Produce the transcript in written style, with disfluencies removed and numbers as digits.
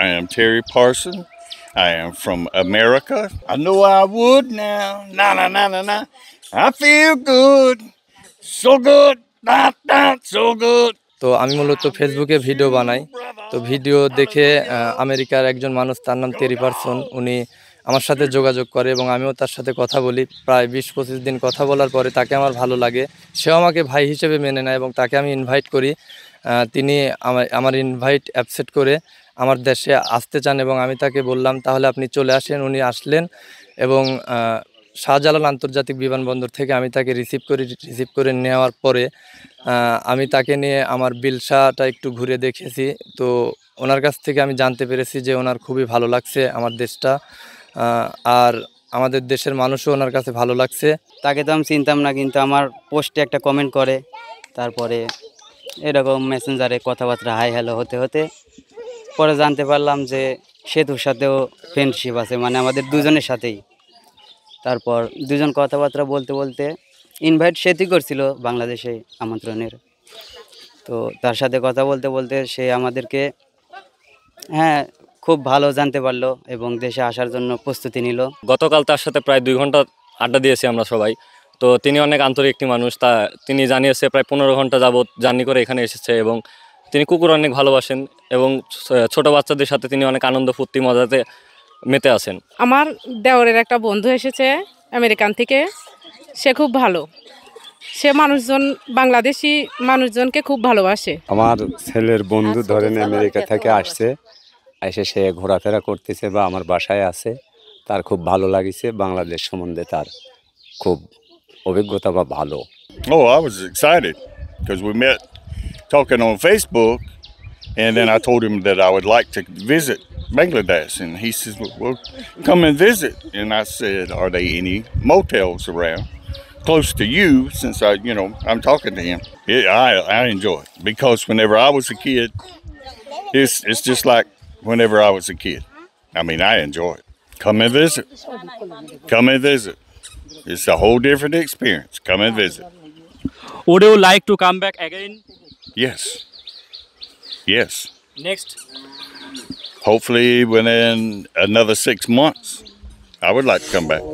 I am Terry Parson. I am from America. I know I would now. Na na na na na. I feel good. So good. Da, da, so good. তো আমি মূলত ফেসবুকে video বানাই। তো video দেখে আমেরিকার একজন মানুষ, তার নাম তেরি পারসন, উনি আমার সাথে যোগাযোগ করে এবং আমিও তার সাথে কথা বলি। প্রায় 20-25 দিন কথা বলার পরে তাকে আমার ভালো লাগে, সেও আমাকে ভাই হিসেবে মেনে নেয় এবং তাকে আমি ইনভাইট করি। তিনি আমার ইনভাইট অ্যাকসেপ্ট করে আমার দেশে আসতে চান এবং আমি তাকে বললাম তাহলে আপনি চলে আসেন। উনি আসলেন এবং শাহজালাল আন্তর্জাতিক বিমানবন্দর থেকে আমি তাকে রিসিভ করে নেওয়ার পরে আমি তাকে নিয়ে আমার বিলসাটা একটু ঘুরে দেখেছি। তো ওনার কাছ থেকে আমি জানতে পেরেছি যে ওনার খুবই ভালো লাগছে আমার দেশটা, আর আমাদের দেশের মানুষও ওনার কাছে ভালো লাগছে। তাকে তো আমি চিনতাম না, কিন্তু আমার পোস্টে একটা কমেন্ট করে, তারপরে এরকম মেসেঞ্জারে কথাবার্তা হাই হ্যালো হতে হতে পরে জানতে পারলাম যে সেতুর সাথেও ফ্রেন্ডশিপ আছে, মানে আমাদের দুজনের সাথেই। তারপর দুজন কথাবার্তা বলতে বলতে ইনভাইট সেতুই করছিল বাংলাদেশে আমন্ত্রণের। তো তার সাথে কথা বলতে বলতে সে আমাদেরকে খুব ভালো জানতে পারলো এবং দেশে আসার জন্য প্রস্তুতি নিল। গতকাল তার সাথে প্রায় 2 ঘন্টা আড্ডা দিয়েছি আমরা সবাই। তো তিনি অনেক আন্তরিক একটি মানুষ। তিনি জানিয়েছে প্রায় 15 ঘন্টা যাবৎ জার্নি করে এখানে এসেছে এবং তিনি কুকুর অনেক ভালোবাসেন এবং ছোট বাচ্চাদের সাথে তিনি অনেক আনন্দ ফুর্তি মজাতে মেতে আছেন। আমার দেওরের একটা বন্ধু এসেছে আমেরিকান থেকে, সে খুব ভালো, সে বাংলাদেশি মানুষজনকে খুব ভালোবাসে। আমার ছেলের বন্ধু ধরেন আমেরিকা থেকে আসছে, এসে সে ঘোরাফেরা করতেছে বা আমার বাসায় আছে, তার খুব ভালো লাগিছে। বাংলাদেশ সম্বন্ধে তার খুব অভিজ্ঞতা বা ভালো। Oh, I was excited because we met talking on Facebook, and then I told him that I would like to visit Bangladesh, and he says, well, come and visit. And I said, are there any motels around close to you, since I'm talking to him? I enjoy it because whenever I was a kid, it's just like whenever I was a kid. I mean, I enjoy it. Come and visit. Come and visit. It's a whole different experience. Come and visit. Would you like to come back again? Yes. Yes. Next? Hopefully within another 6 months, I would like to come back.